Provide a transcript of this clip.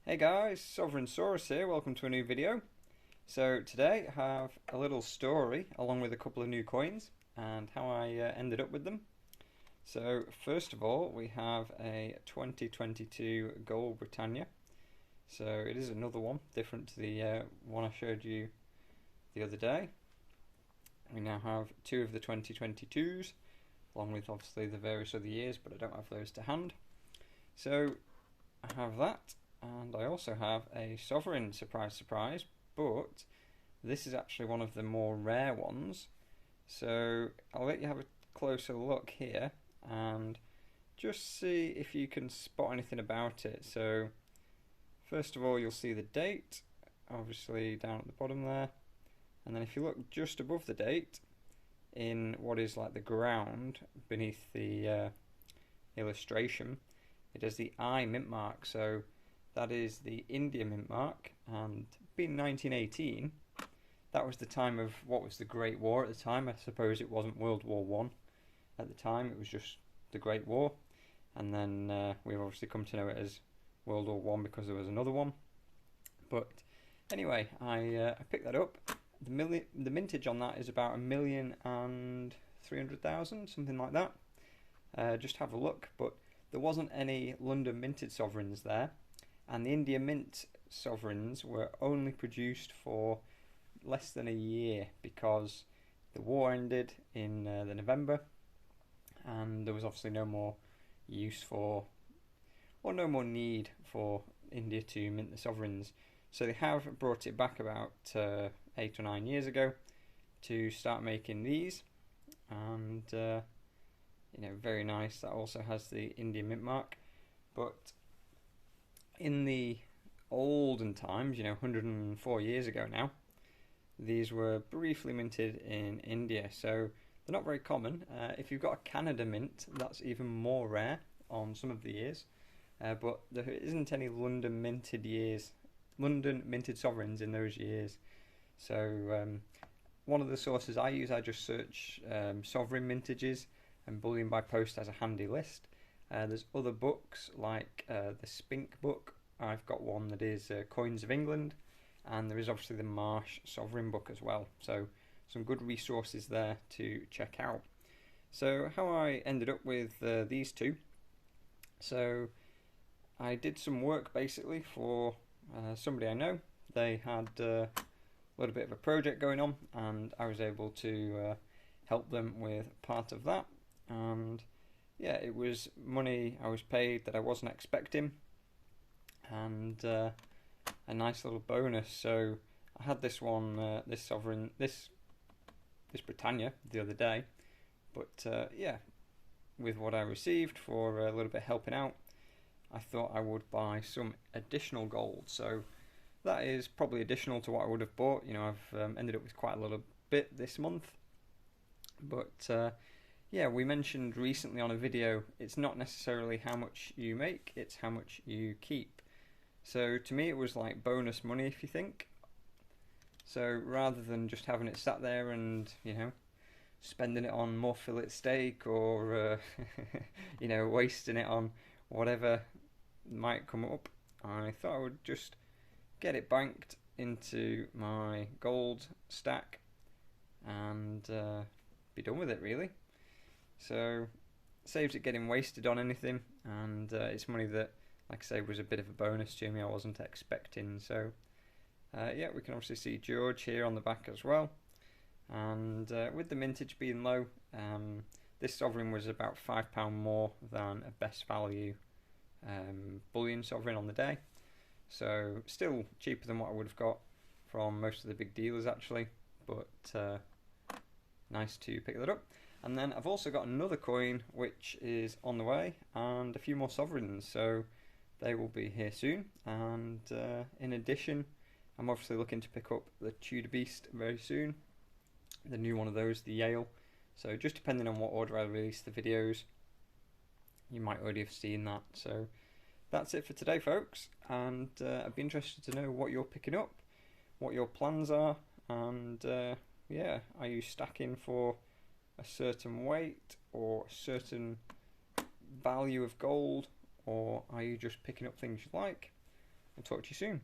Hey guys, Sovereign Saurus here, welcome to a new video. So today I have a little story along with a couple of new coins and how I ended up with them. So first of all we have a 2022 Gold Britannia. So it is another one, different to the one I showed you the other day. We now have two of the 2022s along with obviously the various other years, but I don't have those to hand. So I have that. And I also have a Sovereign, surprise surprise, but this is actually one of the more rare ones. So I'll let you have a closer look here and just see if you can spot anything about it. So first of all you'll see the date, obviously down at the bottom there, and then if you look just above the date in what is like the ground beneath the illustration, it has the I mint mark. So that is the India mint mark, and being 1918, that was the time of what was the Great War at the time. I suppose it wasn't World War One at the time, it was just the Great War, and then we've obviously come to know it as World War One because there was another one. But anyway, I picked that up. The mintage on that is about 1,300,000, something like that. Just have a look, but there wasn't any London minted sovereigns there. And the India Mint sovereigns were only produced for less than a year because the war ended in the November, and there was obviously no more use for, or no more need for India to mint the sovereigns. So they have brought it back about 8 or 9 years ago to start making these, and very nice. That also has the India Mint mark, but in the olden times, 104 years ago now, these were briefly minted in India, so they're not very common. If you've got a Canada mint, that's even more rare on some of the years, but there isn't any London minted sovereigns in those years. So one of the sources I use, I just search sovereign mintages, and Bullion by Post has a handy list. There's other books like the Spink book. I've got one that is Coins of England, and there is obviously the Marsh Sovereign book as well. So some good resources there to check out. So how I ended up with these two. So I did some work basically for somebody I know. They had a little bit of a project going on, and I was able to help them with part of that. And yeah, it was money I was paid that I wasn't expecting, and a nice little bonus. So I had this one, this Sovereign, this Britannia the other day, but yeah, with what I received for a little bit helping out, I thought I would buy some additional gold. So that is probably additional to what I would have bought. I've ended up with quite a little bit this month, but yeah, we mentioned recently on a video, it's not necessarily how much you make, it's how much you keep. So to me it was like bonus money, if you think. So rather than just having it sat there and, spending it on more fillet steak or, wasting it on whatever might come up, I thought I would just get it banked into my gold stack and be done with it, really. So saves it getting wasted on anything, and it's money that, like I say, was a bit of a bonus to me. I wasn't expecting. So yeah, we can obviously see George here on the back as well, and with the mintage being low, this sovereign was about £5 more than a best value bullion sovereign on the day, so still cheaper than what I would have got from most of the big dealers actually, but nice to pick that up. And then I've also got another coin which is on the way, and a few more sovereigns, so they will be here soon. And in addition, I'm obviously looking to pick up the Tudor Beast very soon, the new one of those, the Yale. So just depending on what order I release the videos, you might already have seen that. So that's it for today, folks, and I'd be interested to know what you're picking up, what your plans are, and yeah, are you stacking for a certain weight or a certain value of gold, or are you just picking up things you like? I'll talk to you soon.